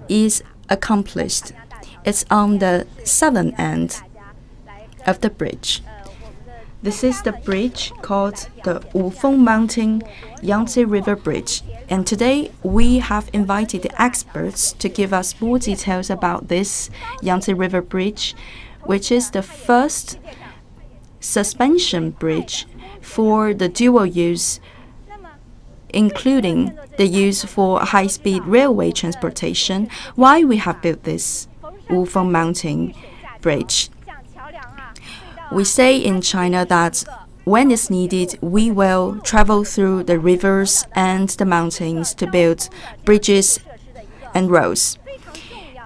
is accomplished. It's on the southern end of the bridge. This is the bridge called the Wufeng Mountain Yangtze River Bridge. And today we have invited the experts to give us more details about this Yangtze River Bridge, which is the first suspension bridge for the dual use, including the use for high-speed railway transportation. Why we have built this Wufeng Mountain Bridge? We say in China that when it's needed, we will travel through the rivers and the mountains to build bridges and roads.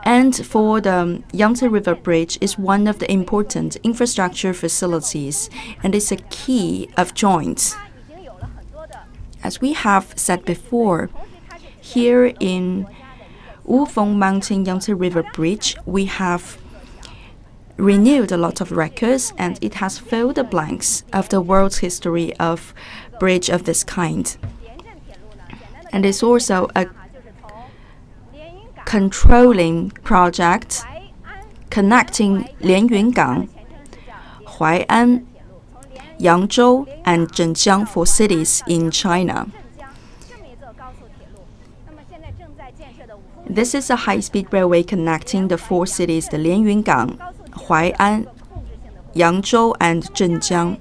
And for the Yangtze River Bridge is one of the important infrastructure facilities, and it's a key of joint. As we have said before, here in Wufeng Mountain Yangtze River Bridge, we have renewed a lot of records, and it has filled the blanks of the world's history of bridge of this kind. And it's also a controlling project connecting Lianyungang, Huai'an, Yangtze, and Zhenjiang, 4 cities in China. This is a high-speed railway connecting the 4 cities, the Lianyungang, Huai'an, Yangtze, and Zhenjiang.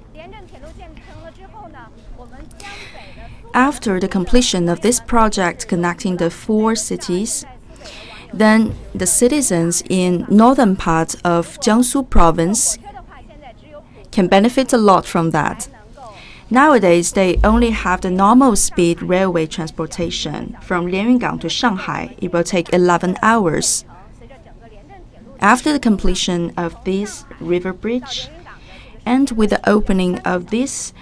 After the completion of this project connecting the 4 cities, then the citizens in northern part of Jiangsu province can benefit a lot from that. Nowadays, they only have the normal speed railway transportation from Lianyungang to Shanghai. It will take 11 hours. After the completion of this river bridge, and with the opening of this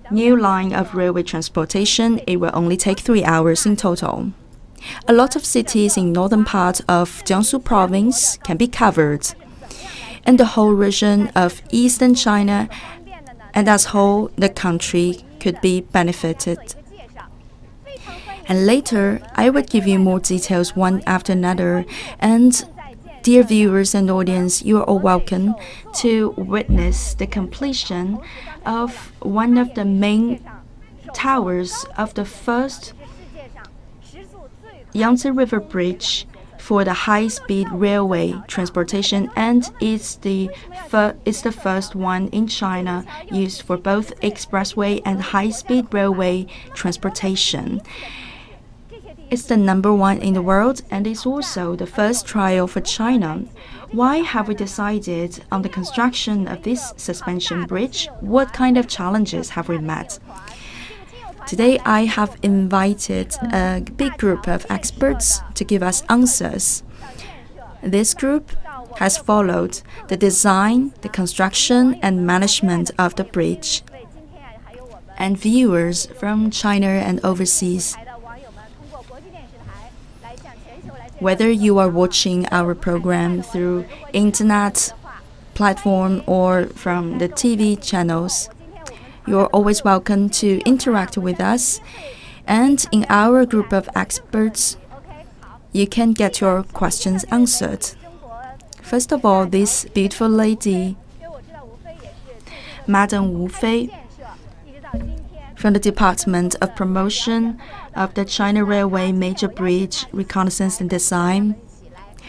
new line of railway transportation, it will only take 3 hours in total. A lot of cities in northern part of Jiangsu province can be covered, and the whole region of eastern China and as whole the country could be benefited. And later, I would give you more details one after another. And dear viewers and audience, you are all welcome to witness the completion of one of the main towers of the first Yangtze River Bridge for the high-speed railway transportation, and it's the first one in China used for both expressway and high-speed railway transportation. It's the #1 in the world, and it's also the first trial for China. Why have we decided on the construction of this suspension bridge? What kind of challenges have we met? Today, I have invited a big group of experts to give us answers. This group has followed the design, the construction, and management of the bridge. And viewers from China and overseas, whether you are watching our program through internet platform or from the TV channels, you're always welcome to interact with us. And in our group of experts, you can get your questions answered. First of all, this beautiful lady, Madam Wufeng, from the Department of Promotion of the China Railway Major Bridge Reconnaissance and Design.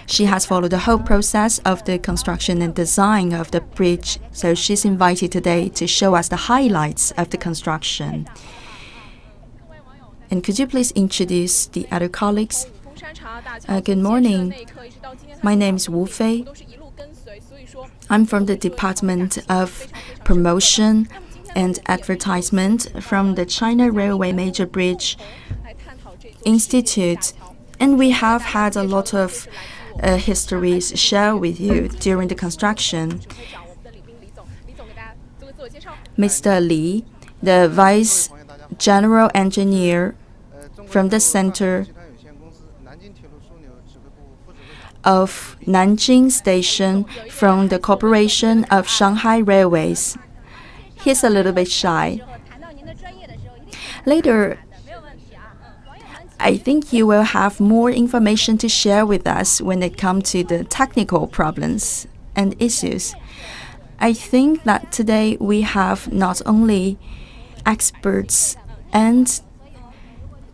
She has followed the whole process of the construction and design of the bridge, so she's invited today to show us the highlights of the construction. And could you please introduce the other colleagues? Good morning. My name is Wufeng. I'm from the Department of Promotion and Advertisement from the China Railway Major Bridge Institute, and we have had a lot of histories shared with you during the construction. Mr. Li, the Vice General Engineer from the Center of Nanjing Station from the Corporation of Shanghai Railways. He's a little bit shy. Later, I think you will have more information to share with us when it comes to the technical problems and issues. I think that today we have not only experts and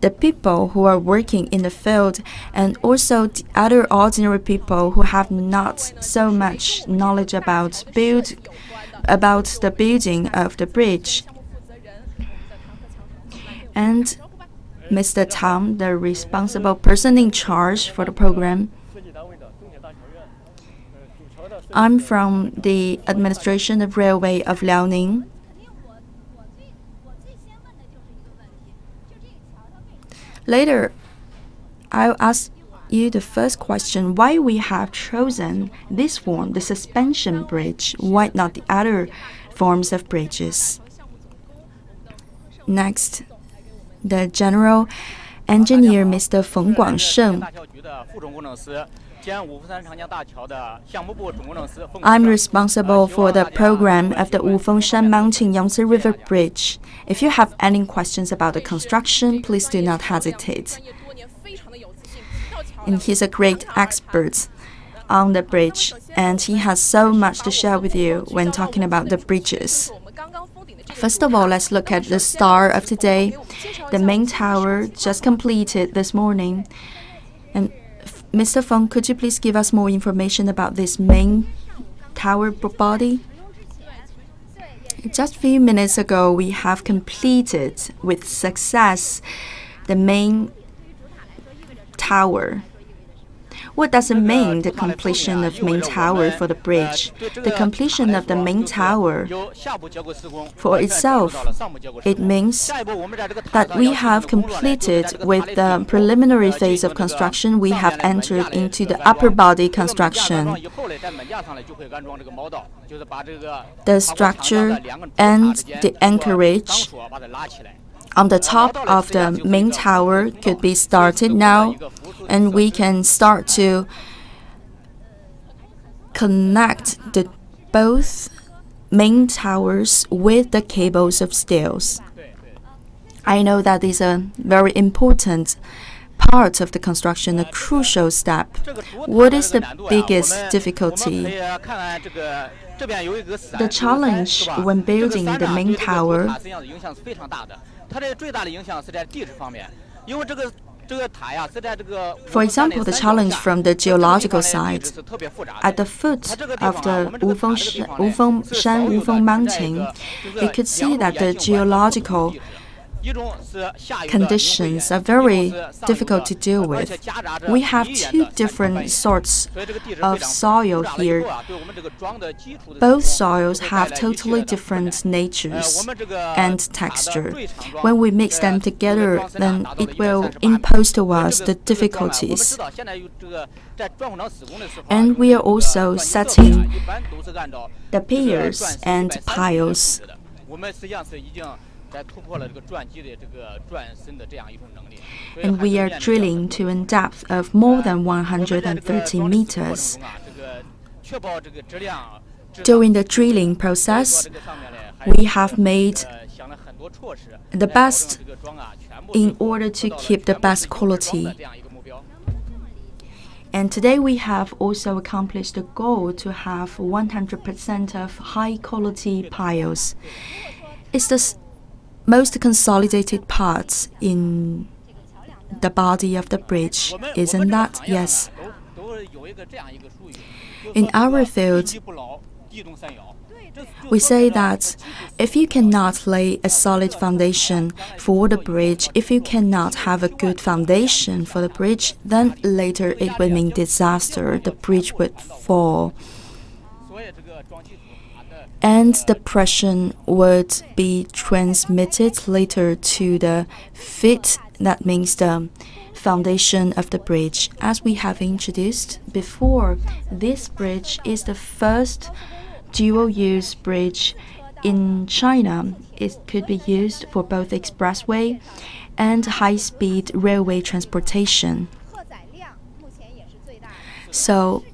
the people who are working in the field, and also the other ordinary people who have not so much knowledge about the building of the bridge. And Mr. Tang, the responsible person in charge for the program. I'm from the administration of Railway of Liaoning. Later, I'll ask you the first question, why we have chosen this form, the suspension bridge, why not the other forms of bridges? Next, the General Engineer, Mr. Feng Guangsheng. I'm responsible for the program of the Wufeng Shan Mountain Yangtze River Bridge. If you have any questions about the construction, please do not hesitate. And he's a great expert on the bridge, and he has so much to share with you when talking about the bridges. First of all, let's look at the star of today, the main tower just completed this morning. And Mr. Feng, could you please give us more information about this main tower body? Just a few minutes ago, we have completed with success the main tower. What does it mean, the completion of main tower for the bridge? The completion of the main tower for itself, it means that we have completed with the preliminary phase of construction, we have entered into the upper body construction. The structure and the anchorage on the top of the main tower could be started now, and we can start to connect the both main towers with the cables of steels. I know that is a very important part of the construction, a crucial step. What is the biggest difficulty? The challenge when building the main tower, for example, the challenge from the geological side. At the foot of the Wufeng Mountain, you could see that the geological conditions are very difficult to deal with. We have two different sorts of soil here. Both soils have totally different natures and texture. When we mix them together, then it will impose to us the difficulties. And we are also setting the piers and piles. And we are drilling to a depth of more than 130 meters. During the drilling process, we have made the best in order to keep the best quality. And today we have also accomplished the goal to have 100% of high quality piles. It's the most consolidated parts in the body of the bridge, isn't that? Yes. In our field, we say that if you cannot lay a solid foundation for the bridge, if you cannot have a good foundation for the bridge, then later it will mean disaster. The bridge would fall, and the pressure would be transmitted later to the feet. That means the foundation of the bridge. As we have introduced before, this bridge is the first dual-use bridge in China. It could be used for both expressway and high-speed railway transportation. So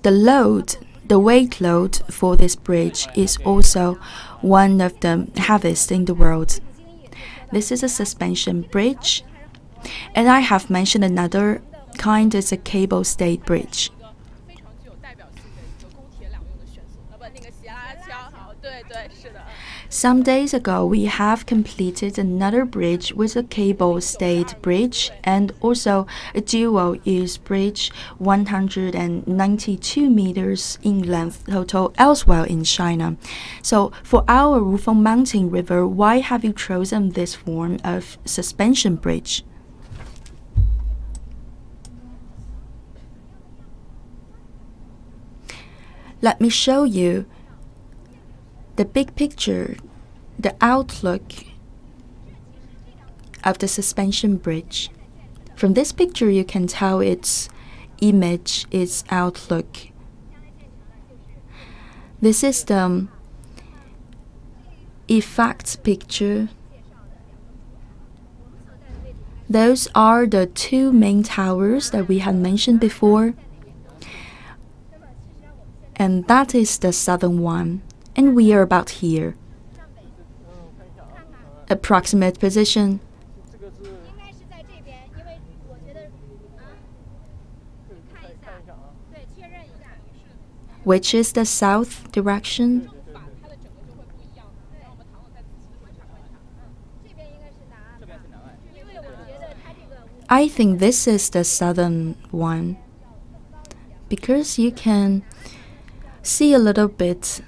the weight load for this bridge is also one of the heaviest in the world. This is a suspension bridge. And I have mentioned another kind is a cable-stayed bridge. Some days ago, we have completed another bridge with a cable-stayed bridge and also a dual-use bridge, 192 meters in length total elsewhere in China. So for our Wufeng Mountain River, why have you chosen this form of suspension bridge? Let me show you the big picture, the outlook of the suspension bridge. From this picture, you can tell its image, its outlook. This is the effect picture. Those are the two main towers that we had mentioned before. And that is the southern one. And we are about here. Approximate position. Which is the south direction? I think this is the southern one, because you can see a little bit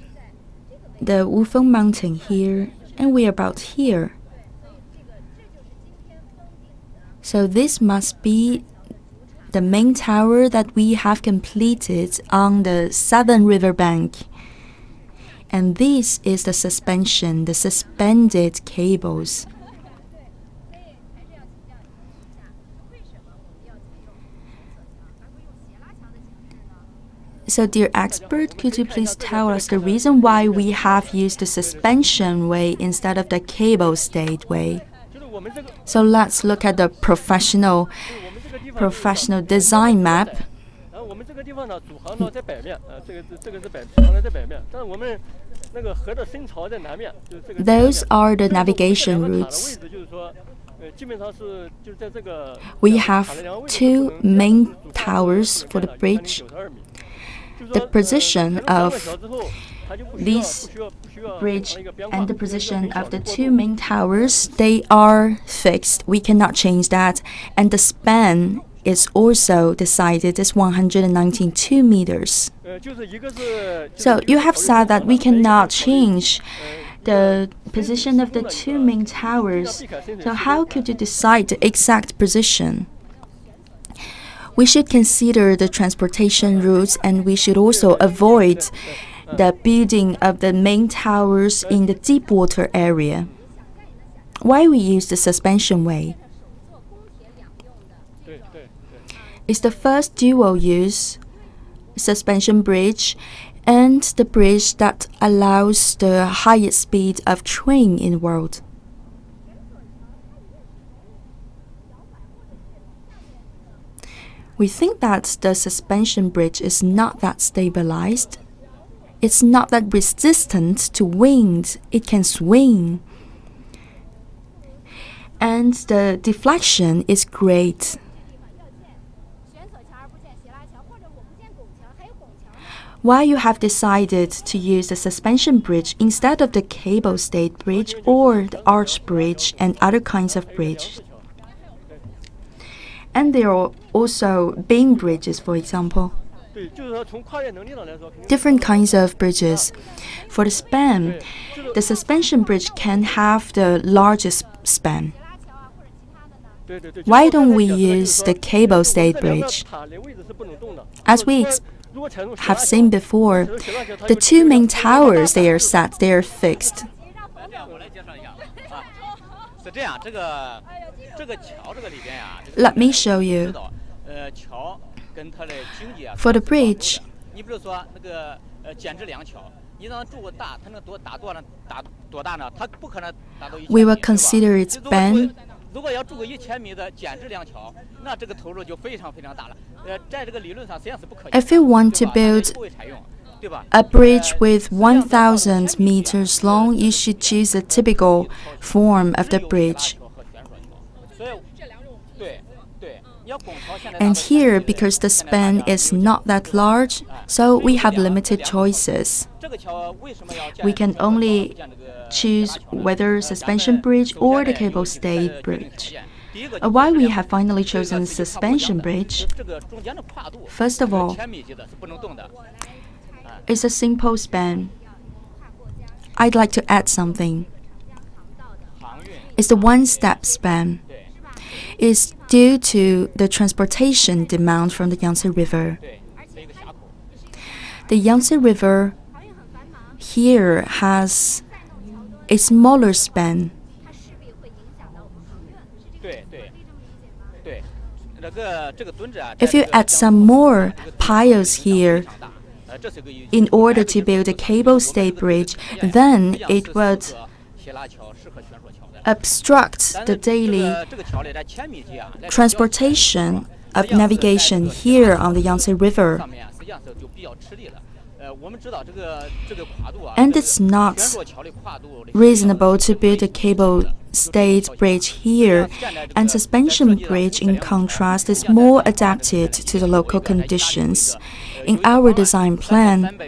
the Wufeng Mountain here, and we're about here. So this must be the main tower that we have completed on the southern riverbank. And this is the suspension, the suspended cables. So, dear expert, could you please tell us the reason why we have used the suspension way instead of the cable-stayed way? So let's look at the professional design map. Those are the navigation routes. We have two main towers for the bridge. The position of this bridge and the position of the two main towers, they are fixed. We cannot change that. And the span is also decided as 192 meters. So you have said that we cannot change the position of the two main towers. So how could you decide the exact position? We should consider the transportation routes, and we should also avoid the building of the main towers in the deep water area. Why we use the suspension way? It's the first dual-use suspension bridge and the bridge that allows the highest speed of train in the world. We think that the suspension bridge is not that stabilized. It's not that resistant to wind. It can swing. And the deflection is great. Why you have decided to use the suspension bridge instead of the cable-stayed bridge or the arch bridge and other kinds of bridge? And there are also beam bridges, for example. Different kinds of bridges. For the span, the suspension bridge can have the largest span. Why don't we use the cable-stayed bridge? As we have seen before, the two main towers, they are set, they are fixed. Let me show you. For the bridge, we will consider its span. If you want to build a bridge with 1,000 meters long, you should choose a typical form of the bridge. And here, because the span is not that large, so we have limited choices. We can only choose whether suspension bridge or the cable-stayed bridge. Why we have finally chosen suspension bridge? First of all, it's a simple span. I'd like to add something. It's the one-step span. It's due to the transportation demand from the Yangtze River. The Yangtze River here has a smaller span. If you add some more piles here in order to build a cable-stayed bridge, then it would obstruct the daily transportation of navigation here on the Yangtze River. And it's not reasonable to build a cable-stayed bridge here, and suspension bridge, in contrast, is more adapted to the local conditions. In our design plan,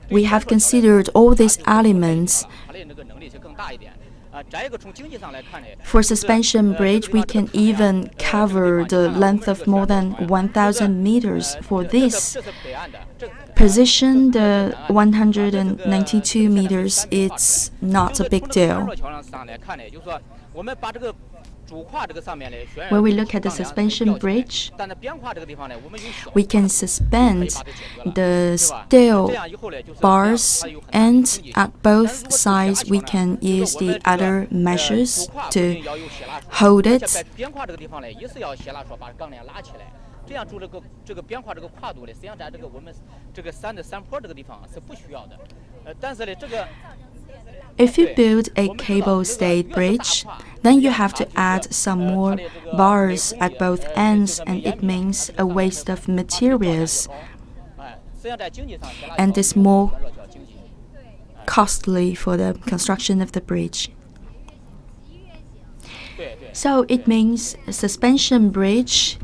we have considered all these elements. For suspension bridge, we can even cover the length of more than 1,000 meters. For this position, the 192 meters, it's not a big deal. When we look at the suspension bridge, we can suspend the steel bars, and at both sides we can use the other measures to hold it. If you build a cable-stayed bridge, then you have to add some more bars at both ends, and it means a waste of materials, and it's more costly for the construction of the bridge. So it means a suspension bridge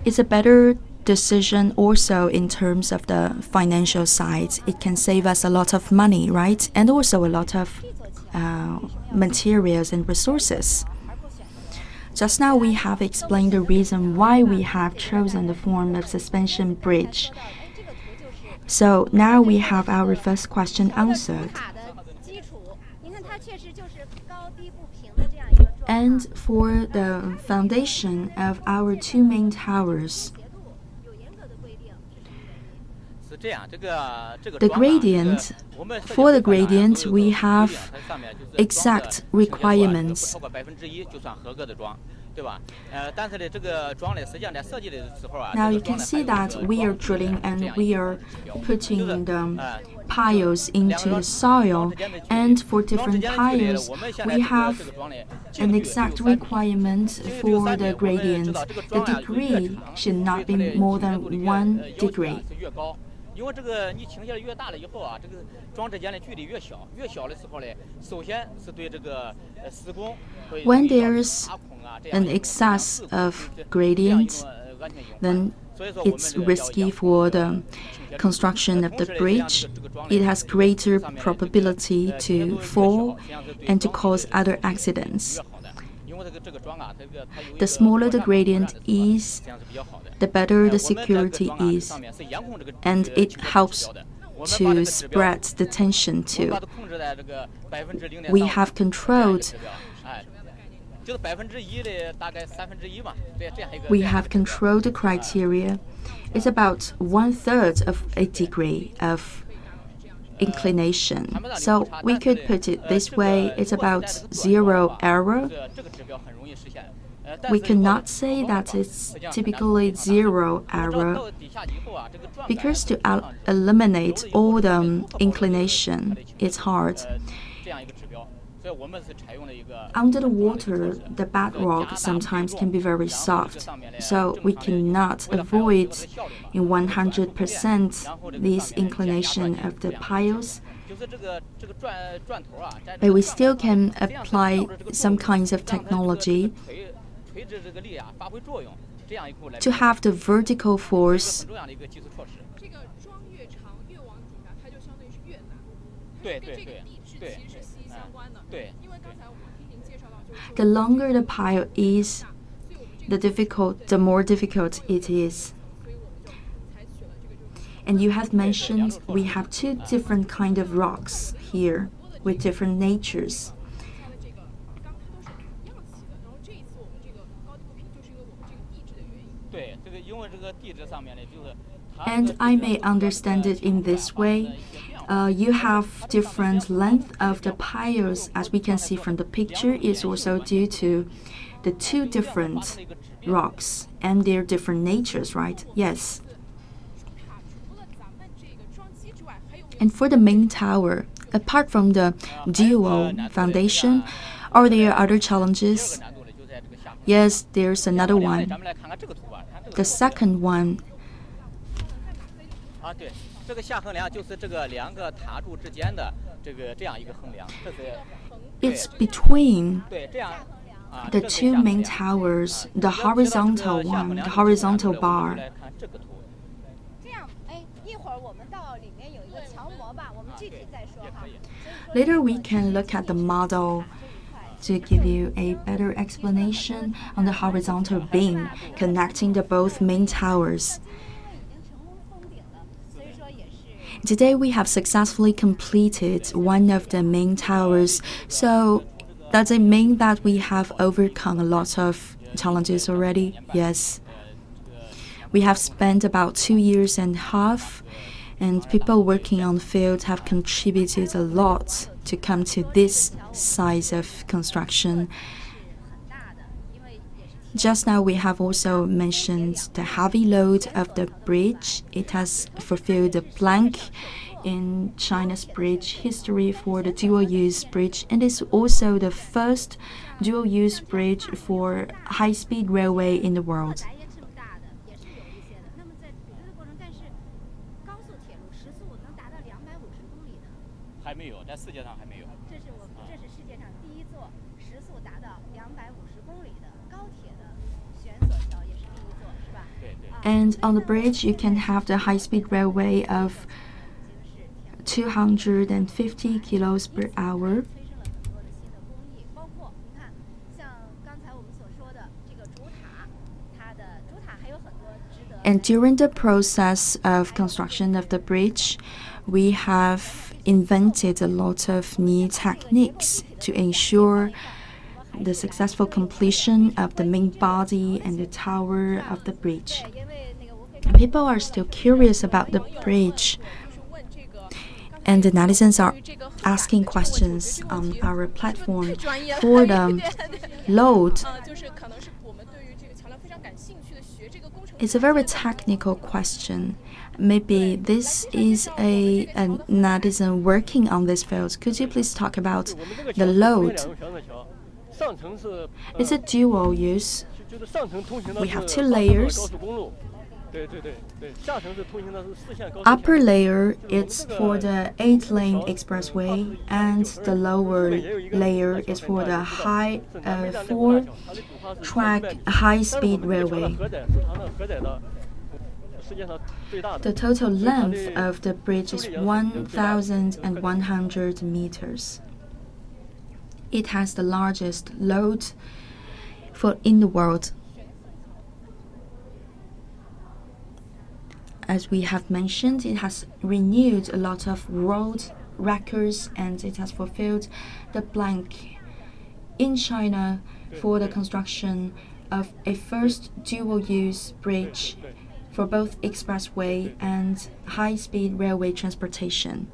is a better decision also in terms of the financial side. It can save us a lot of money, right? And also a lot of materials and resources. Just now we have explained the reason why we have chosen the form of suspension bridge. So now we have our first question answered. And for the foundation of our two main towers, the gradient, for the gradient, we have exact requirements. Now you can see that we are drilling and we are putting the piles into the soil, and for different piles we have an exact requirement for the gradient. The degree should not be more than 1 degree. When there's an excess of gradient, then it's risky for the construction of the bridge. It has greater probability to fall and to cause other accidents. The smaller the gradient is, the better the security is, and it helps to spread the tension too. We have controlled the criteria. It's about 1/3 of a degree of inclination. So we could put it this way, it's about 0 error. We cannot say that it's typically 0 error, because to eliminate all the inclination, it's hard. Under the water, the bedrock sometimes can be very soft, so we cannot avoid in 100% this inclination of the piles. But we still can apply some kinds of technology to have the vertical force. The longer the pile is, the more difficult it is. And you have mentioned we have two different kinds of rocks here with different natures. And I may understand it in this way. You have different length of the piles, as we can see from the picture. It's also due to the two different rocks and their different natures, right? Yes. And for the main tower, apart from the dual foundation, are there other challenges? Yes, there's another one. The second one. It's between the two main towers, the horizontal one, the horizontal bar. Later we can look at the model to give you a better explanation on the horizontal beam connecting the both main towers. Today we have successfully completed one of the main towers, so does it mean that we have overcome a lot of challenges already? Yes. We have spent about 2 years and a half, and people working on the field have contributed a lot to come to this size of construction. Just now we have also mentioned the heavy load of the bridge. It has fulfilled a blank in China's bridge history for the dual-use bridge, and it's also the first dual-use bridge for high-speed railway in the world. And on the bridge, you can have the high-speed railway of 250 kilos per hour. And during the process of construction of the bridge, we have invented a lot of new techniques to ensure the successful completion of the main body and the tower of the bridge. People are still curious about the bridge, and the netizens are asking questions on our platform for the load. It's a very technical question. Maybe this is a netizen working on this field. Could you please talk about the load? It's a dual use. We have two layers. Upper layer is for the 8-lane expressway, and the lower layer is for the 4-track high-speed railway. The total length of the bridge is 1,100 meters. It has the largest load in the world. As we have mentioned, it has renewed a lot of world records, and it has fulfilled the blank in China for the construction of a first dual-use bridge for both expressway and high-speed railway transportation.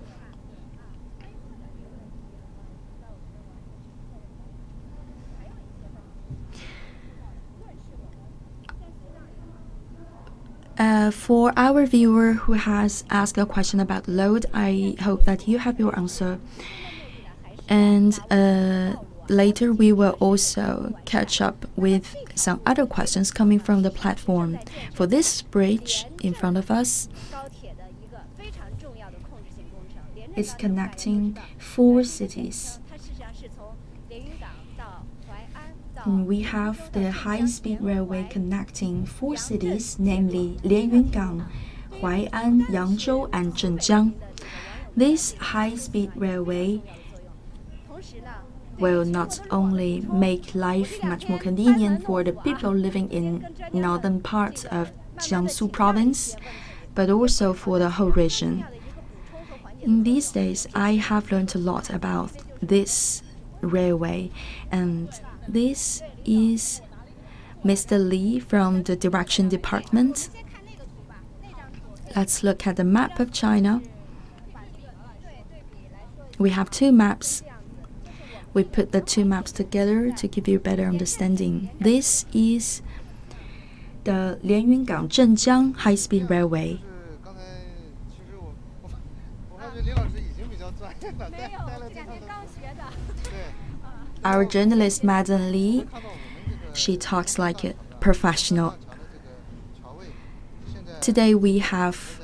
For our viewer who has asked a question about load, I hope that you have your answer. And later we will also catch up with some other questions coming from the platform. For this bridge in front of us, it's connecting 4 cities. And we have the high-speed railway connecting 4 cities, namely Lianyungang, Huai'an, Yangzhou, and Zhenjiang. This high-speed railway will not only make life much more convenient for the people living in northern parts of Jiangsu province, but also for the whole region. In these days, I have learned a lot about this railway, and this is Mr. Li from the Direction Department. Let's look at the map of China. We have 2 maps. We put the 2 maps together to give you better understanding. This is the Lianyungang Zhenjiang high-speed railway. Our journalist, Madam Li, she talks like a professional. Today we have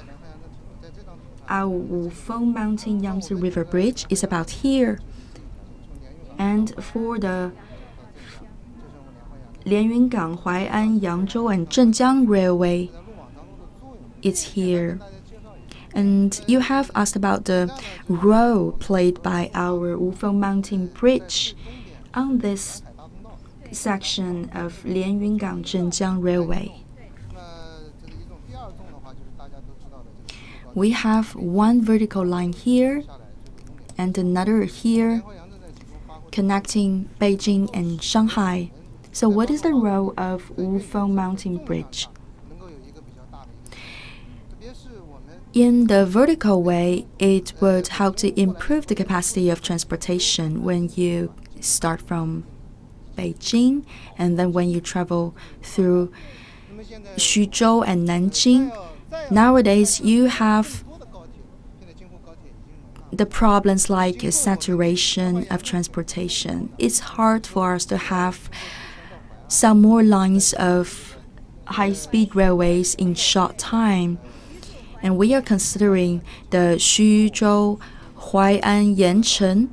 our Wufeng Mountain Yangtze River Bridge is about here. And for the Lianyungang, Huai'an, Yangzhou, and Zhenjiang Railway, it's here. And you have asked about the role played by our Wufeng Mountain Bridge on this section of Lianyungang Zhenjiang Railway. We have one vertical line here and another here, connecting Beijing and Shanghai. So what is the role of Wufeng Mountain Bridge? In the vertical way, it would help to improve the capacity of transportation when you start from Beijing and then when you travel through Xuzhou and Nanjing. Nowadays, you have the problems like saturation of transportation. It's hard for us to have some more lines of high-speed railways in short time. And we are considering the Xuzhou, Huai'an, Yancheng,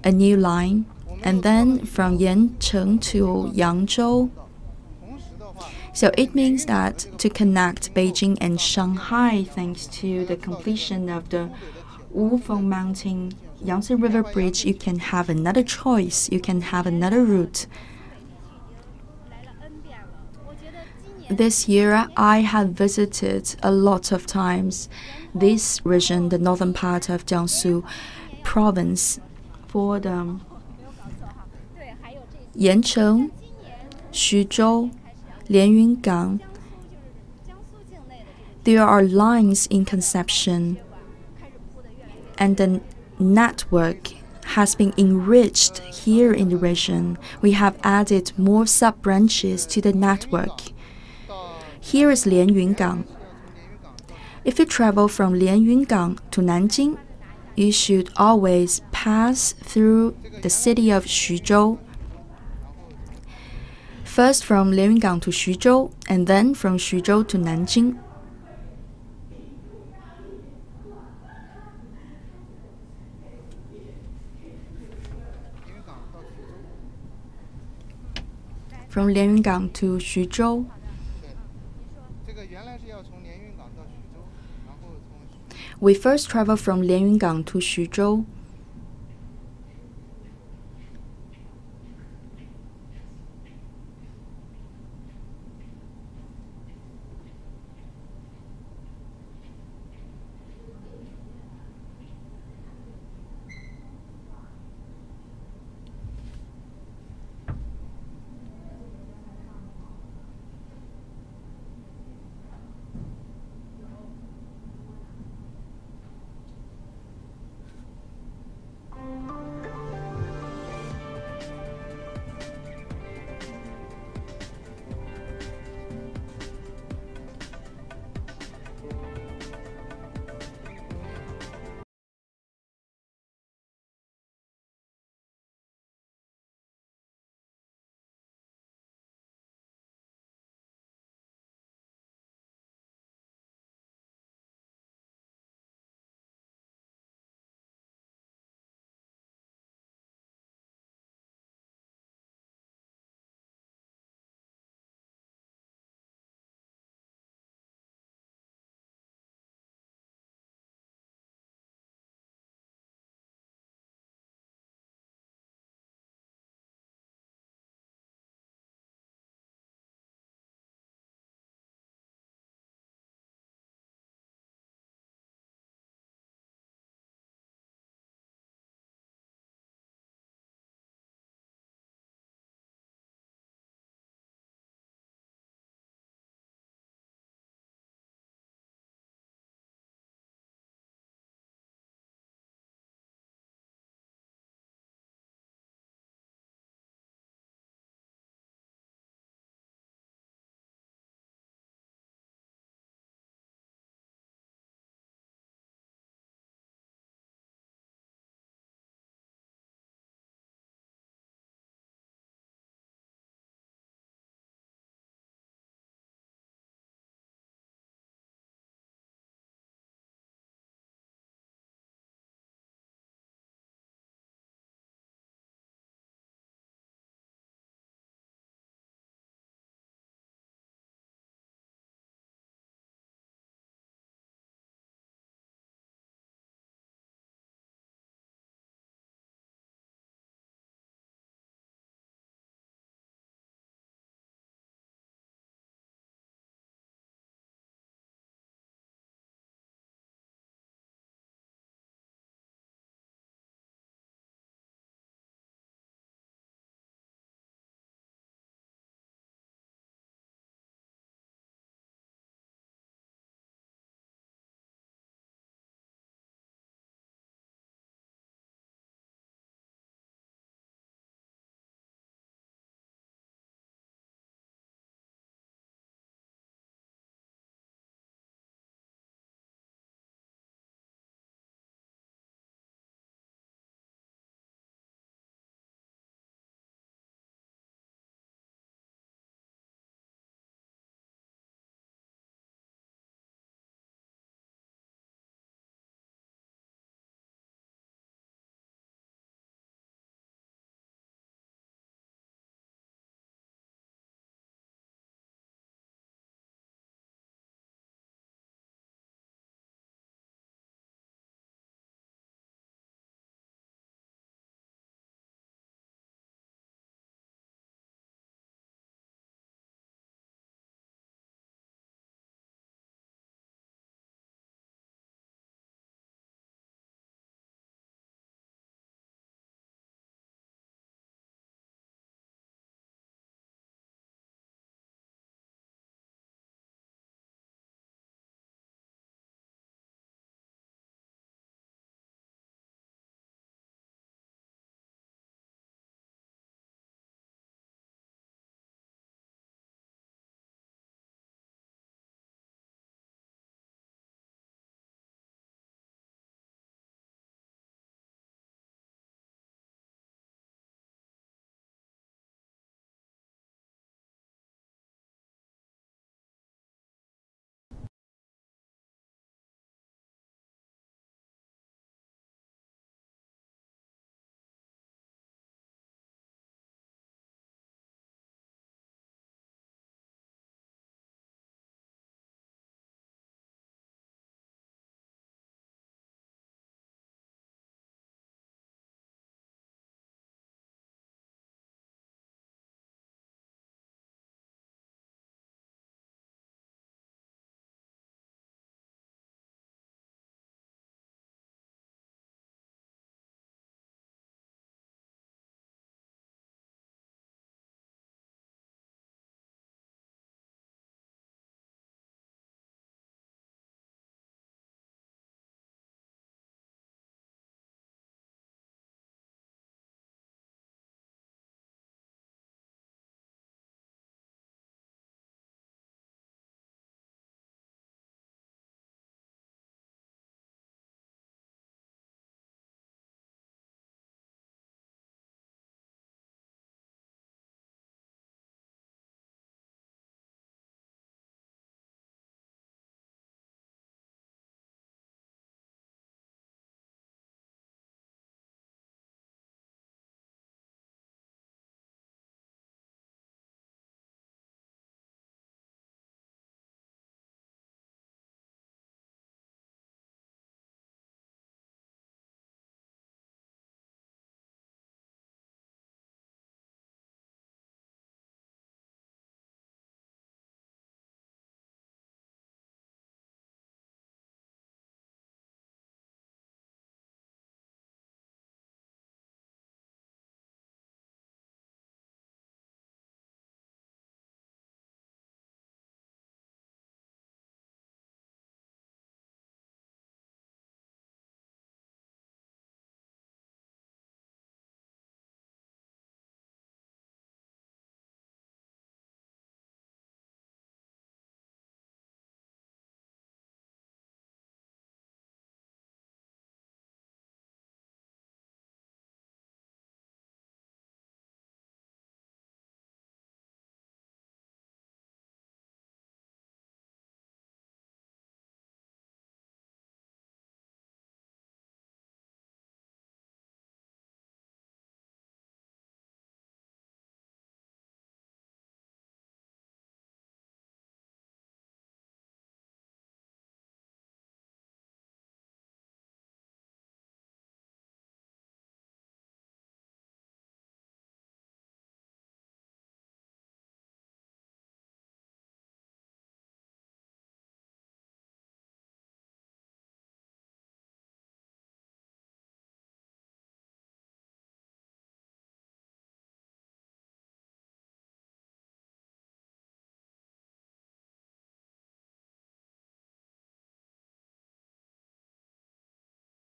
a new line, and then from Yancheng to Yangzhou. So it means that to connect Beijing and Shanghai, thanks to the completion of the Wufeng Mountain Yangtze River Bridge, you can have another choice, you can have another route. This year, I have visited a lot of times this region, the northern part of Jiangsu province, for the Yancheng, Xuzhou, Lianyungang. There are lines in conception, and the network has been enriched here in the region. We have added more sub-branches to the network. Here is Lianyungang. If you travel from Lianyungang to Nanjing, you should always pass through the city of Xuzhou. First from Lianyungang to Xuzhou, and then from Xuzhou to Nanjing. From Lianyungang to Xuzhou. We first travel from Lianyungang to Xuzhou.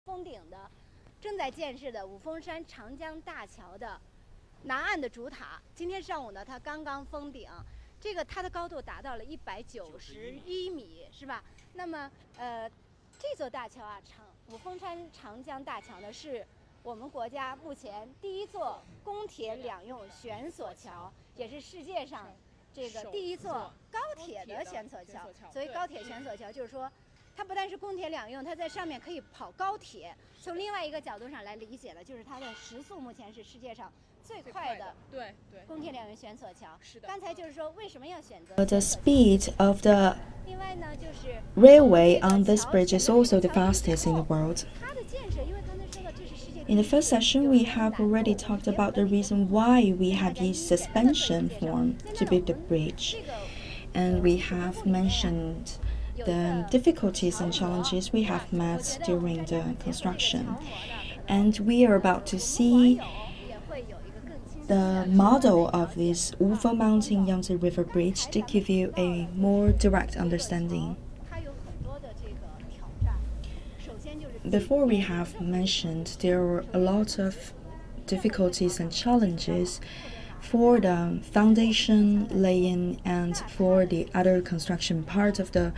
封顶的正在建设的五峰山长江大桥的南岸的主塔，今天上午呢，它刚刚封顶，这个它的高度达到了191米，是吧？那么，这座大桥啊，五峰山长江大桥呢，是我们国家目前第一座公铁两用悬索桥，也是世界上这个第一座高铁的悬索桥。所谓高铁悬索桥，就是说，它不但是公铁两用，它在上面可以跑高铁。从另外一个角度上来理解了，就是它的时速目前是世界上最快的公铁两用悬索桥。刚才就是说，为什么要选择 The speed of the railway on this bridge is also the fastest in the world. In the first session, we have already talked about the reason why we have used suspension form to build the bridge. And we have mentioned the difficulties and challenges we have met during the construction. And we are about to see the model of this Wufeng Mountain Yangtze River Bridge to give you a more direct understanding. Before we have mentioned, there are a lot of difficulties and challenges for the foundation laying and for the other construction part of the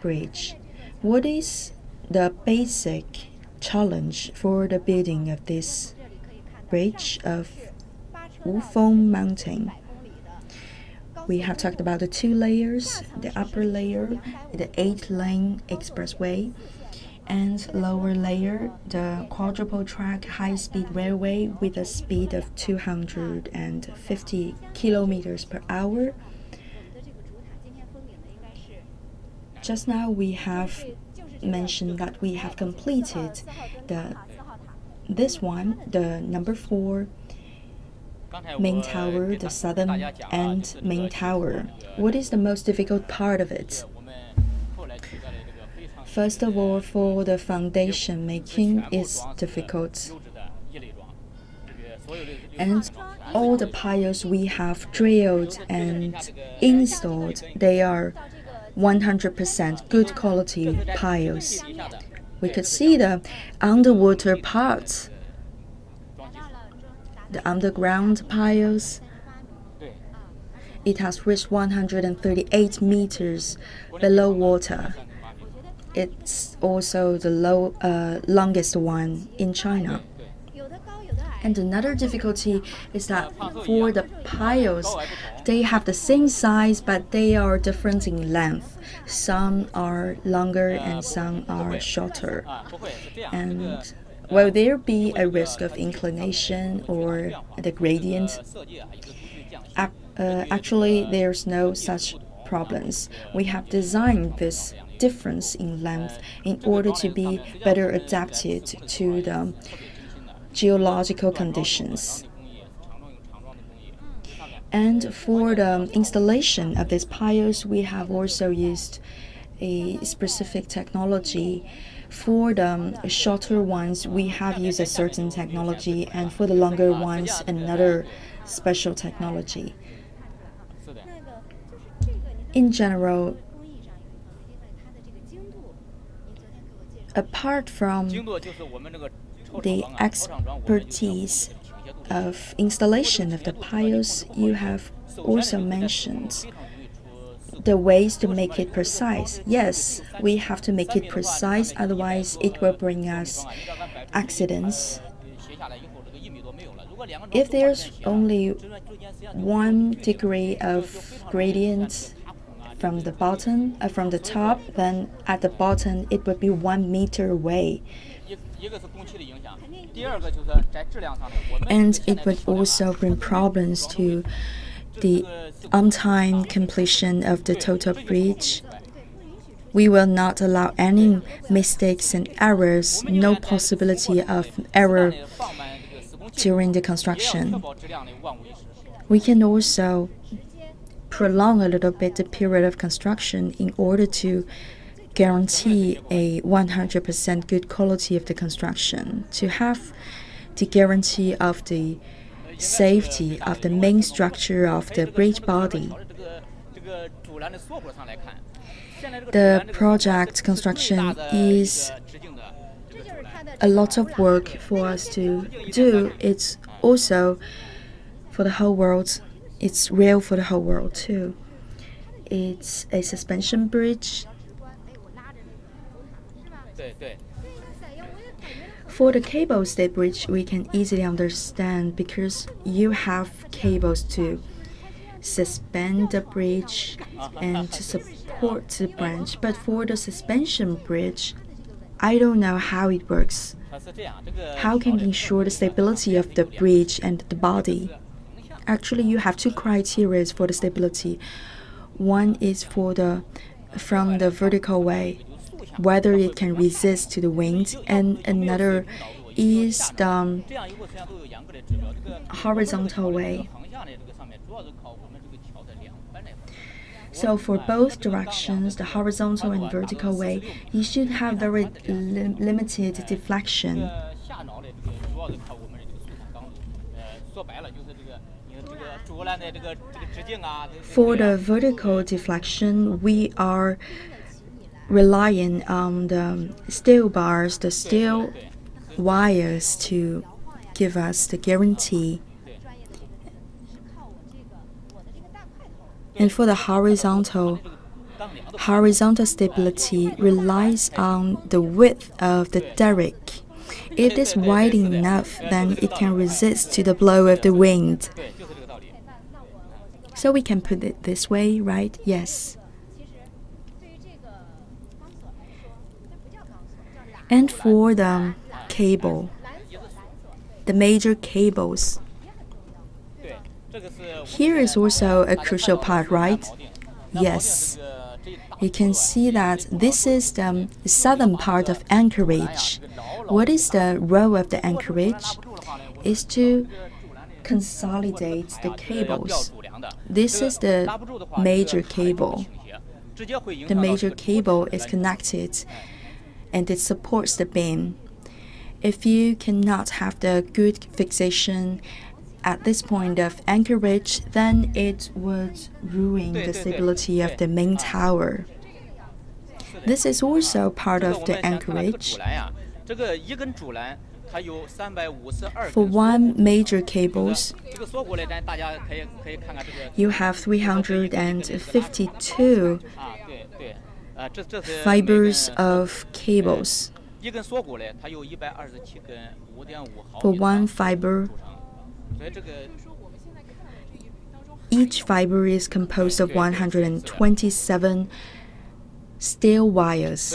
bridge. What is the basic challenge for the building of this bridge of Wufeng Mountain? We have talked about the two layers, the upper layer, the 8-lane expressway, and lower layer, the quadruple track high-speed railway with a speed of 250 kilometers per hour. Just now we have mentioned that we have completed this one, the number 4 main tower, the southern end main tower. What is the most difficult part of it? First of all, for the foundation making is difficult. And all the piles we have drilled and installed, they are 100% good quality piles. We could see the underwater parts, the underground piles. It has reached 138 meters below water. It's also the longest one in China. And another difficulty is that for the piles, they have the same size, but they are different in length. Some are longer and some are shorter. And will there be a risk of inclination or the gradient? Actually, there's no such problems. We have designed this difference in length in order to be better adapted to the geological conditions. And for the installation of these piles, we have also used a specific technology. For the shorter ones, we have used a certain technology, and for the longer ones, another special technology. In general, apart from the expertise of installation of the piles, you have also mentioned the ways to make it precise. Yes, we have to make it precise, otherwise it will bring us accidents. If there's only 1 degree of gradient from the bottom, from the top, then at the bottom it would be 1 meter away. And it would also bring problems to the on-time completion of the total bridge. We will not allow any mistakes and errors, no possibility of error during the construction. We can also prolong a little bit the period of construction in order to guarantee a 100% good quality of the construction, to have the guarantee of the safety of the main structure of the bridge body. The project construction is a lot of work for us to do. It's also for the whole world. It's real for the whole world too. It's a suspension bridge. For the cable stay bridge, we can easily understand because you have cables to suspend the bridge and to support the branch. But for the suspension bridge, I don't know how it works. How can we ensure the stability of the bridge and the body? Actually, you have two criteria for the stability. One is from the vertical way, whether it can resist to the wind, and another is the horizontal way. So for both directions, the horizontal and vertical way, you should have very limited deflection. For the vertical deflection, we are relying on the steel bars, the steel wires to give us the guarantee. And for the horizontal stability relies on the width of the derrick. It is wide enough, then it can resist to the blow of the wind. So we can put it this way, right? Yes. And for the cable, the major cables, here is also a crucial part, right? Yes. You can see that this is the southern part of anchorage. What is the role of the anchorage? Is to consolidate the cables. This is the major cable. The major cable is connected and it supports the beam. If you cannot have the good fixation at this point of anchorage, then it would ruin the stability of the main tower. This is also part of the anchorage. For one major cables, you have 352 fibers of cables. For one fiber, each fiber is composed of 127 steel wires.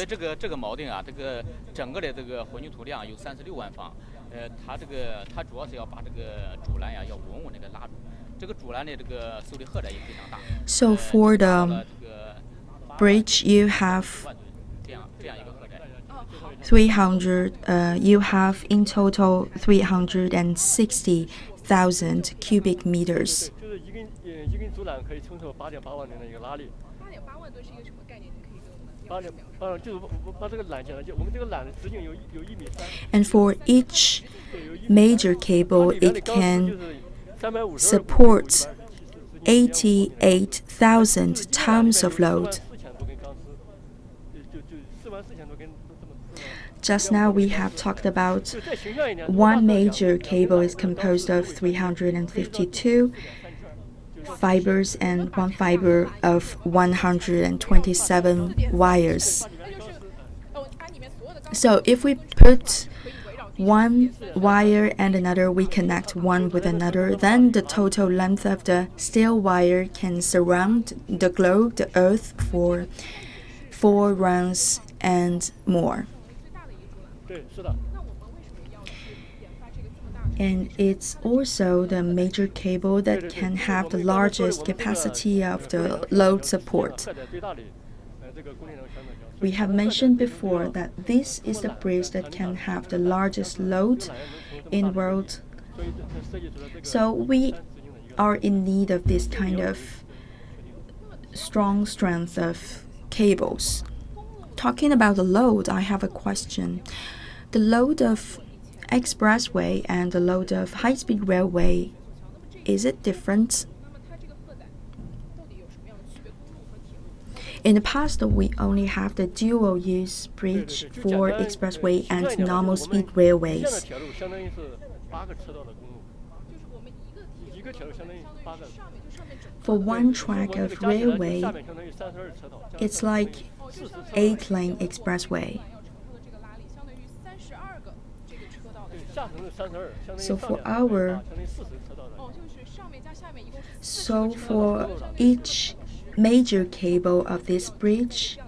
So for the bridge, you have 300. You have in total 360,000 cubic meters. And for each major cable, it can support 88,000 tons of load. Just now we have talked about one major cable is composed of 352 fibers and one fiber of 127 wires. So if we put one wire and another, we connect one with another, then the total length of the steel wire can surround the globe, the Earth, for 4 rounds and more. And it's also the major cable that can have the largest capacity of the load support. We have mentioned before that this is the bridge that can have the largest load in the world. So we are in need of this kind of strong strength of cables. Talking about the load, I have a question. The load of expressway and the load of high-speed railway, is it different? In the past, we only have the dual-use bridge for expressway and normal speed railways. For one track of railway, it's like 8-lane expressway. So for each major cable of this bridge,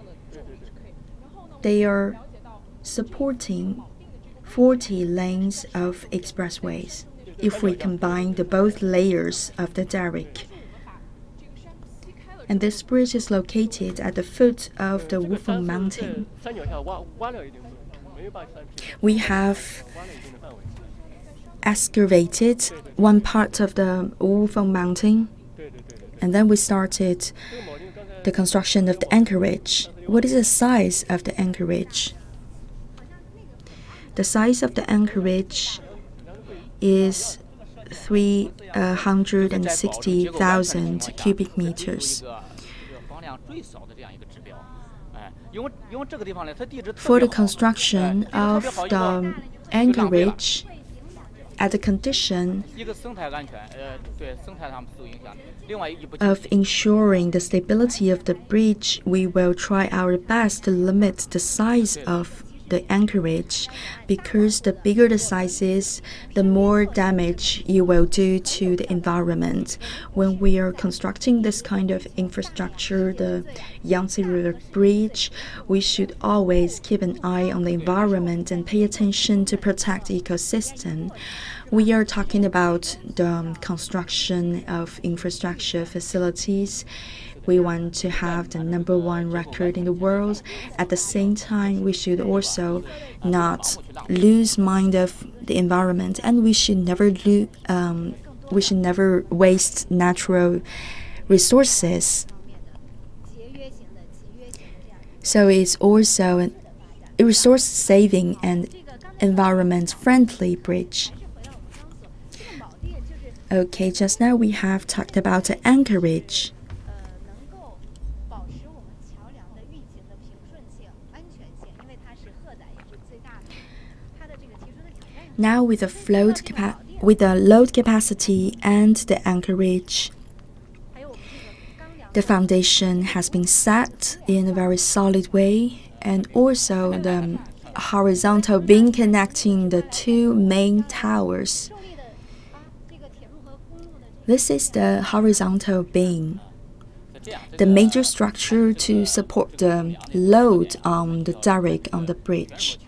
they are supporting 40 lanes of expressways if we combine the both layers of the derrick. And this bridge is located at the foot of the Wufeng mountain. We have excavated one part of the Wufeng mountain, and then we started the construction of the anchorage. What is the size of the anchorage? The size of the anchorage is 360,000 cubic meters. For the construction of the anchorage, at the condition of ensuring the stability of the bridge, we will try our best to limit the size of the anchorage, because the bigger the size is, the more damage you will do to the environment. When we are constructing this kind of infrastructure, the Yangtze River Bridge, we should always keep an eye on the environment and pay attention to protect the ecosystem. We are talking about the construction of infrastructure facilities. We want to have the #1 record in the world. At the same time, we should also not lose mind of the environment, and we should never waste natural resources. So it's also a resource-saving and environment-friendly bridge. Okay, just now we have talked about the anchorage. Now with the load capacity and the anchorage, the foundation has been set in a very solid way, and also the horizontal beam connecting the two main towers. This is the horizontal beam, the major structure to support the load on the derrick on the bridge.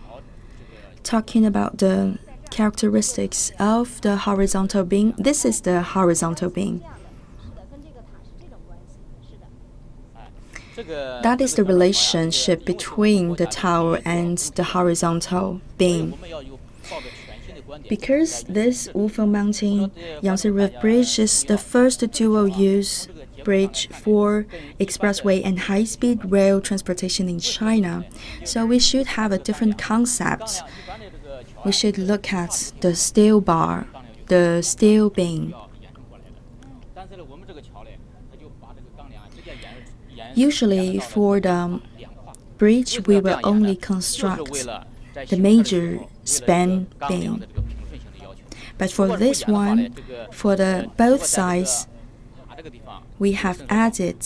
Talking about the characteristics of the horizontal beam, this is the horizontal beam. That is the relationship between the tower and the horizontal beam. Because this Wufeng Mountain Yangtze River Bridge is the first dual-use bridge for expressway and high-speed rail transportation in China, so we should have a different concept. We should look at the steel bar, the steel beam. Usually for the bridge, we will only construct the major span beam. But for this one, for the both sides, we have added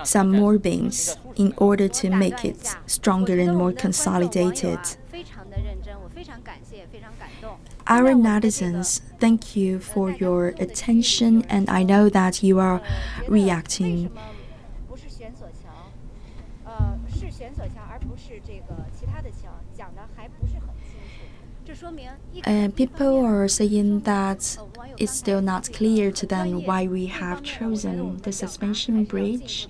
some more beams in order to make it stronger and more consolidated. Our netizens, thank you for your attention, and I know that you are reacting. People are saying that it's still not clear to them why we have chosen the suspension bridge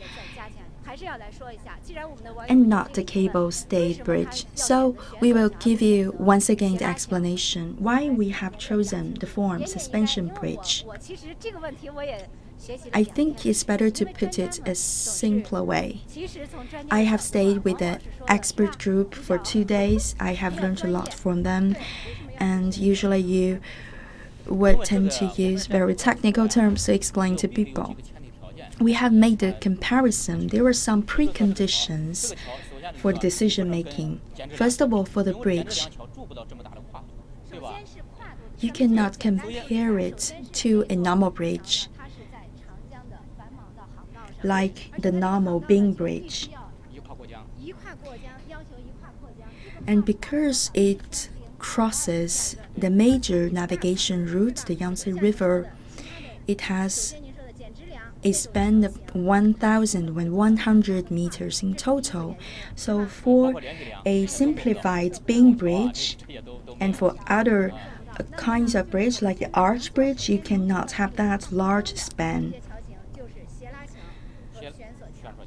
and not the cable-stayed bridge. So we will give you once again the explanation why we have chosen the form suspension bridge. I think it's better to put it a simpler way. I have stayed with the expert group for 2 days. I have learned a lot from them, and usually you would tend to use very technical terms to explain to people. we have made a comparison. There are some preconditions for decision making. First of all, for the bridge, you cannot compare it to a normal bridge, like the normal Bing Bridge. And because it crosses the major navigation route, the Yangtze River, it has a span of 1,100 meters in total. So for a simplified Bing Bridge and for other kinds of bridge like the arch bridge, you cannot have that large span.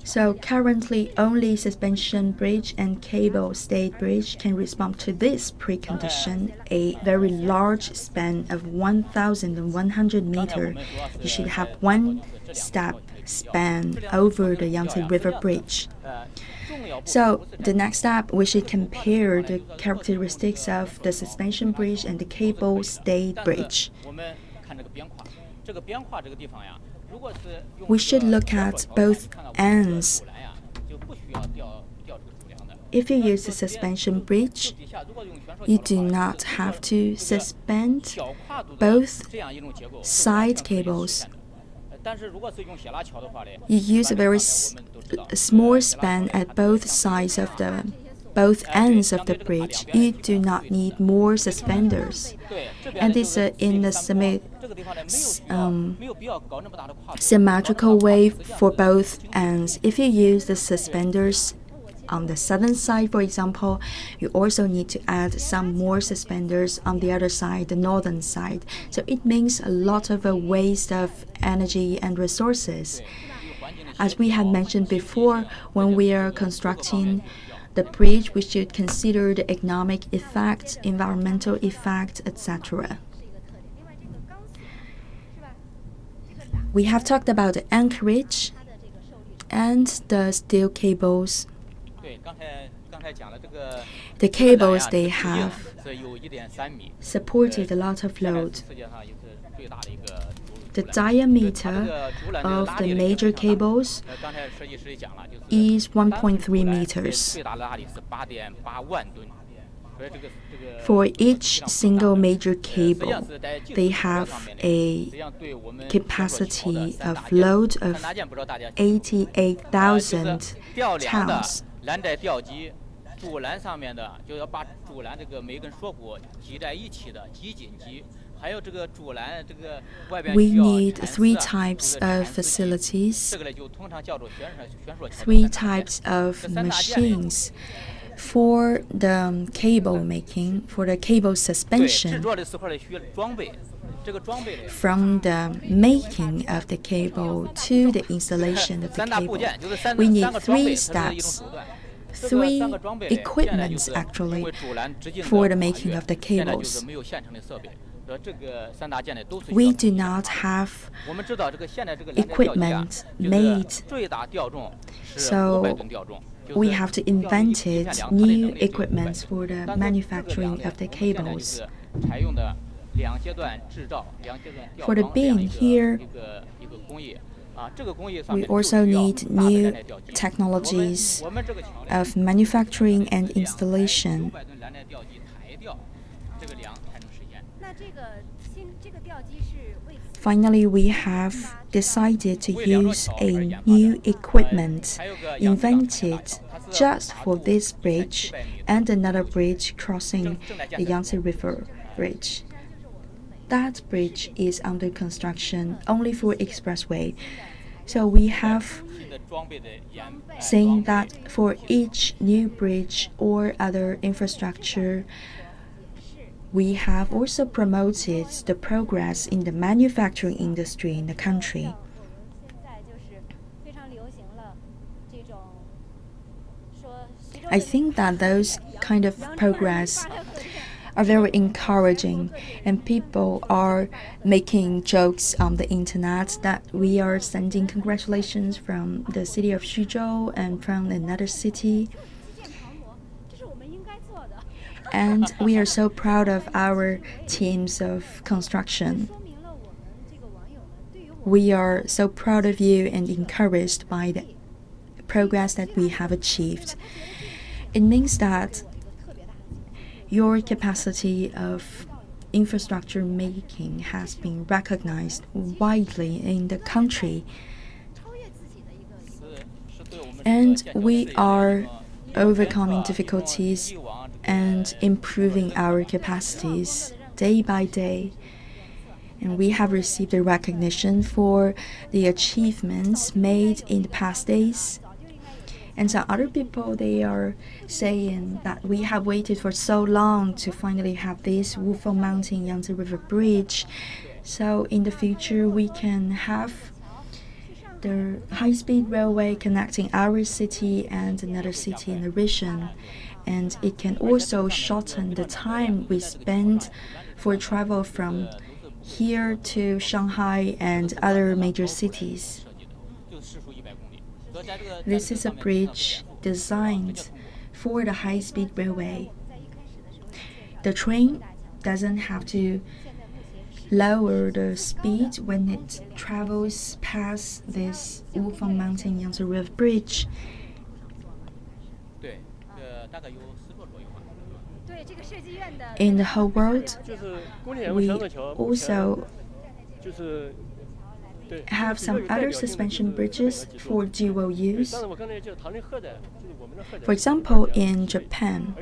So currently, only suspension bridge and cable stayed bridge can respond to this precondition, a very large span of 1,100 meters. You should have one step span over the Yangtze River Bridge. So the next step, we should compare the characteristics of the suspension bridge and the cable stayed bridge. We should look at both ends. If you use the suspension bridge, you do not have to suspend both side cables. You use a very small span at both sides of both ends of the bridge. You do not need more suspenders. And it's in a symmetrical way for both ends. If you use the suspenders on the southern side, for example, you also need to add some more suspenders on the other side, the northern side. So it means a lot of a waste of energy and resources. As we had mentioned before, when we are constructing the bridge, we should consider the economic effect, environmental effect, etc. We have talked about the anchorage and the steel cables. The cables, they have supported a lot of load. The diameter of the major cables is 1.3 meters. For each single major cable, they have a capacity of load of 88,000 tons. We need three types of facilities, three types of machines for the cable making, for the cable suspension. From the making of the cable to the installation of the cable, we need three steps, three equipments actually, for the making of the cables. We do not have equipment made, so we have to invent new equipment for the manufacturing of the cables. For the beam here, we also need new technologies of manufacturing and installation. Finally, we have decided to use a new equipment invented just for this bridge and another bridge crossing the Yangtze River Bridge. That bridge is under construction only for expressway. So we have seen that for each new bridge or other infrastructure, we have also promoted the progress in the manufacturing industry in the country. I think that those kind of progress are very encouraging, and people are making jokes on the internet that we are sending congratulations from the city of Xuzhou and from another city. And we are so proud of our teams of construction. we are so proud of you and encouraged by the progress that we have achieved. It means that your capacity of infrastructure making has been recognized widely in the country. And we are overcoming difficulties and improving our capacities day by day. And we have received the recognition for the achievements made in the past days. And some other people, they are saying that we have waited for so long to finally have this Wufeng Mountain Yangtze River Bridge. So in the future, we can have the high-speed railway connecting our city and another city in the region. And it can also shorten the time we spend for travel from here to Shanghai and other major cities. This is a bridge designed for the high-speed railway. The train doesn't have to lower the speed when it travels past this Wufeng Mountain Yangtze River Bridge. In the whole world, we also have some other suspension bridges for dual use. For example, in Japan.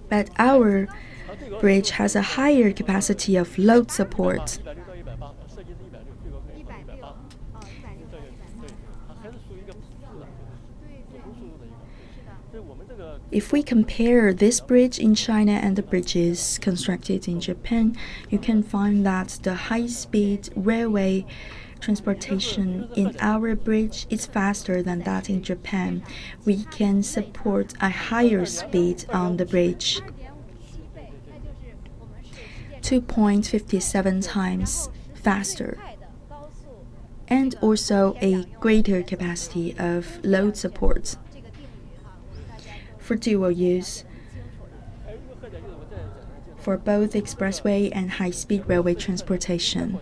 But our bridge has a higher capacity of load support. If we compare this bridge in China and the bridges constructed in Japan, you can find that the high-speed railway transportation in our bridge is faster than that in Japan. We can support a higher speed on the bridge, 2.57 times faster, and also a greater capacity of load support. For dual use, for both expressway and high-speed railway transportation.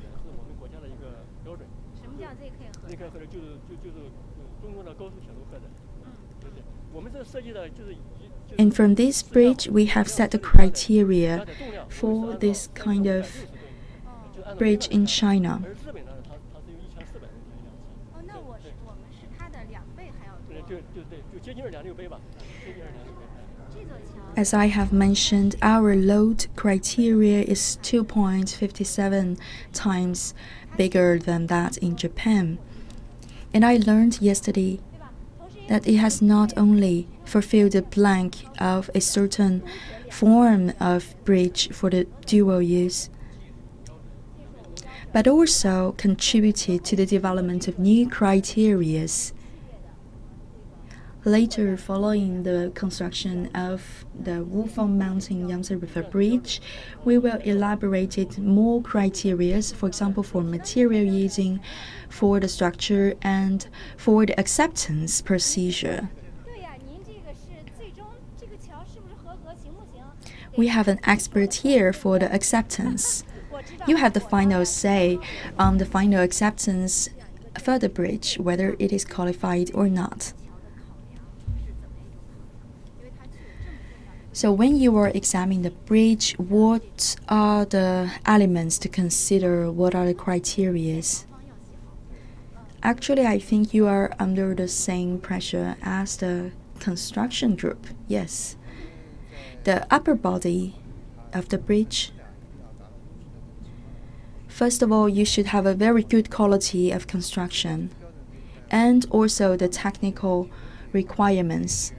And from this bridge, we have set the criteria for this kind of bridge in China. As I have mentioned, our load criteria is 2.57 times bigger than that in Japan. And I learned yesterday that it has not only fulfilled the blank of a certain form of bridge for the dual use, but also contributed to the development of new criteria. Later, following the construction of the Wufeng Mountain Yangtze River Bridge, we will elaborate more criteria, for example, for material using, for the structure, and for the acceptance procedure. We have an expert here for the acceptance. You have the final say on the final acceptance for the bridge, whether it is qualified or not. So when you are examining the bridge, what are the elements to consider? What are the criteria? Actually, I think you are under the same pressure as the construction group. Yes. The upper body of the bridge. First of all, you should have a very good quality of construction and also the technical requirements.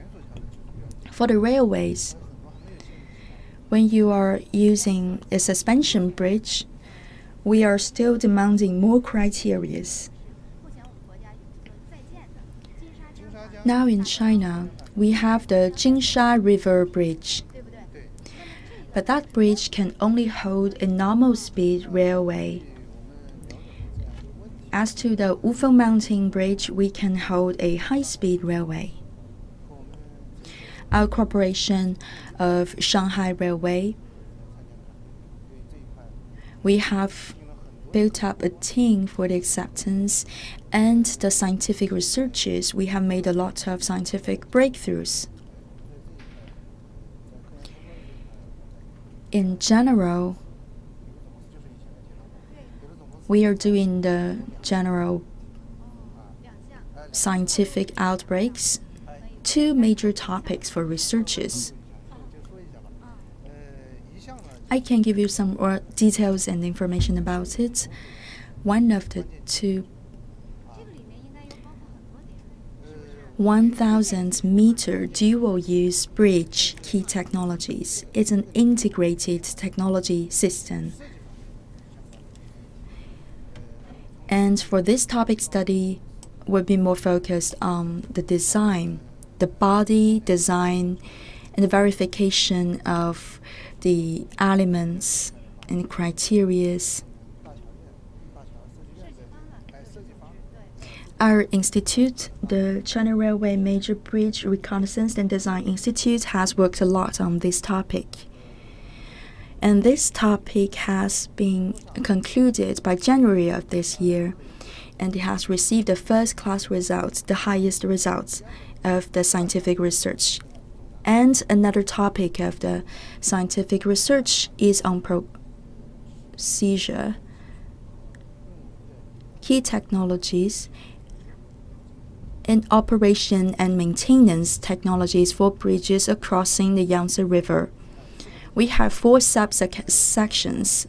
For the railways, when you are using a suspension bridge, we are still demanding more criteria. Now in China, we have the Jinsha River Bridge. But that bridge can only hold a normal speed railway. As to the Wufeng Mountain Bridge, we can hold a high-speed railway. Our corporation of Shanghai Railway, we have built up a team for the acceptance and the scientific researches. We have made a lot of scientific breakthroughs. In general, we are doing the general scientific outbreaks, two major topics for researches. I can give you some more details and information about it. One of the two 1,000-meter dual-use bridge key technologies. It's an integrated technology system. And for this topic study, we'll be more focused on the design, the body design, and the verification of the elements and criteria. Our institute, the China Railway Major Bridge Reconnaissance and Design Institute, has worked a lot on this topic. And this topic has been concluded by January of this year, and it has received the first-class results, the highest results of the scientific research. And another topic of the scientific research is on procedure, key technologies, and operation and maintenance technologies for bridges crossing the Yangtze River. We have four subsections.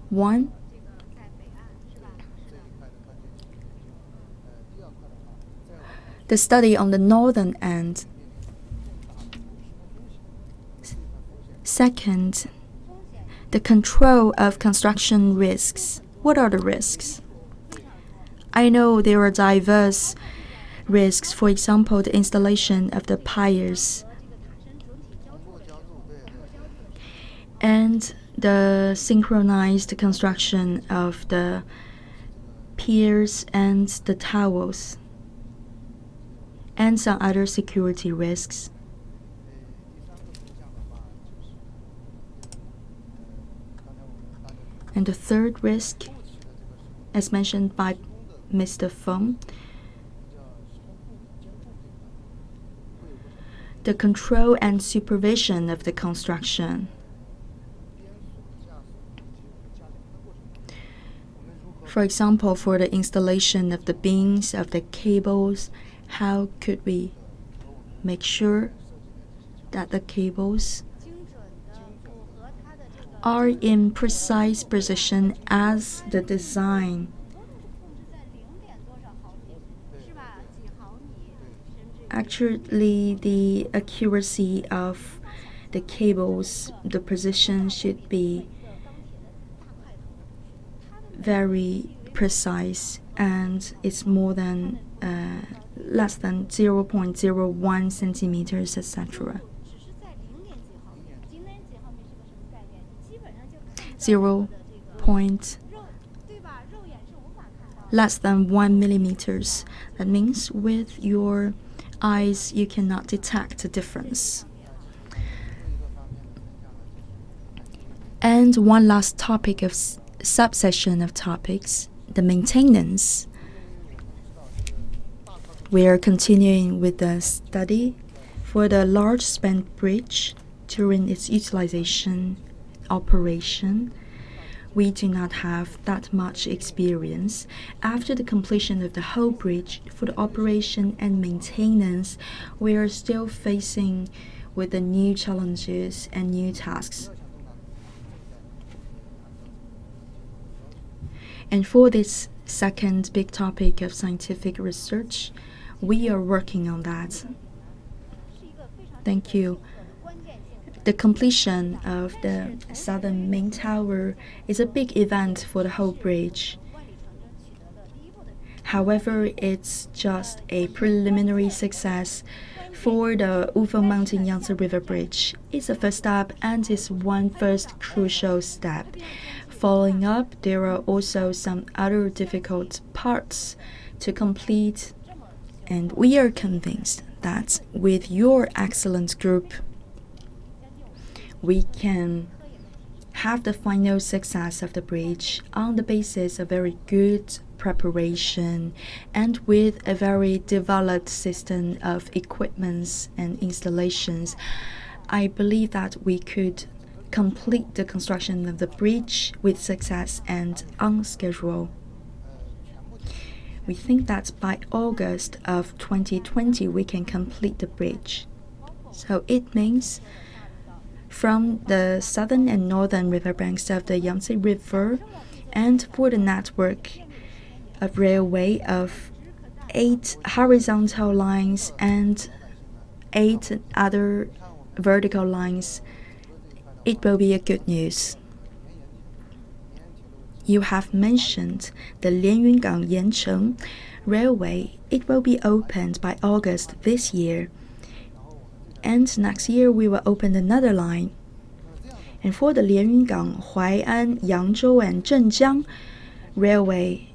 One, the study on the northern end. Second, the control of construction risks. What are the risks? I know there are diverse risks, for example, the installation of the piers and the synchronized construction of the piers and the towers, and some other security risks. And the third risk, as mentioned by Mr. Feng, the control and supervision of the construction. For example, for the installation of the beams, of the cables, how could we make sure that the cables are in precise position as the design? Actually, the accuracy of the cables, the position should be very precise, and it's more than less than 0.01 centimeters, etc. 0. Less than 1 millimeters. That means with your eyes you cannot detect a difference. And one last topic of subsection of topics, the maintenance. We are continuing with the study for the large span bridge during its utilization operation. We do not have that much experience. After the completion of the whole bridge, for the operation and maintenance, we are still facing with the new challenges and new tasks. And for this second big topic of scientific research, we are working on that. Thank you. The completion of the southern main tower is a big event for the whole bridge. However, it's just a preliminary success for the Wufeng Mountain Yangtze River Bridge. It's a first step and is one first crucial step. Following up, there are also some other difficult parts to complete, and we are convinced that with your excellent group, we can have the final success of the bridge on the basis of very good preparation and with a very developed system of equipments and installations. I believe that we could complete the construction of the bridge with success and on schedule. We think that by August of 2020 we can complete the bridge. So it means from the southern and northern riverbanks of the Yangtze River, and for the network of railway of 8 horizontal lines and 8 other vertical lines, it will be a good news. You have mentioned the Lianyungang Yancheng Railway. It will be opened by August this year. And next year we will open another line. And for the Lianyungang, Huai'an, Yangzhou, and Zhenjiang Railway,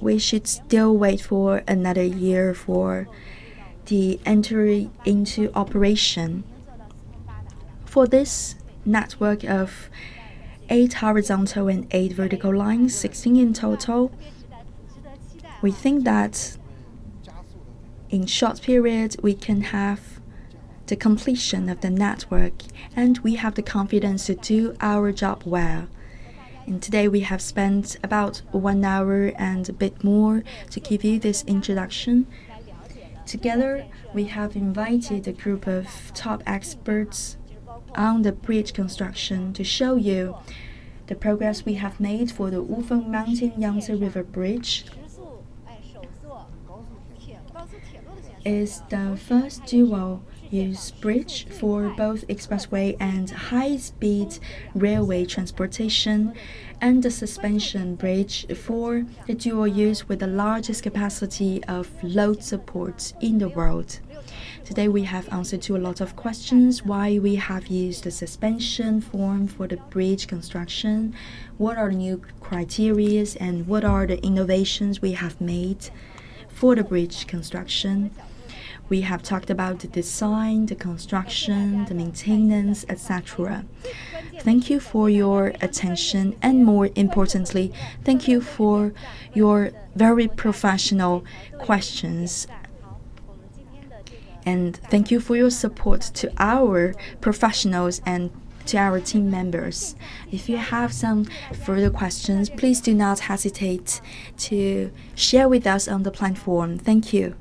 we should still wait for another year for the entry into operation. For this network of 8 horizontal and 8 vertical lines, 16 in total, we think that in short period we can have the completion of the network, and we have the confidence to do our job well. And today we have spent about 1 hour and a bit more to give you this introduction. Together, we have invited a group of top experts on the bridge construction to show you the progress we have made for the Wufeng Mountain Yangtze River Bridge. Is the first dual-use bridge for both expressway and high-speed railway transportation, and the suspension bridge for the dual-use with the largest capacity of load support in the world. Today we have answered to a lot of questions: why we have used the suspension form for the bridge construction, what are the new criteria, and what are the innovations we have made for the bridge construction. We have talked about the design, the construction, the maintenance, etc. Thank you for your attention, and more importantly, thank you for your very professional questions. And thank you for your support to our professionals and to our team members. If you have some further questions, please do not hesitate to share with us on the platform. Thank you.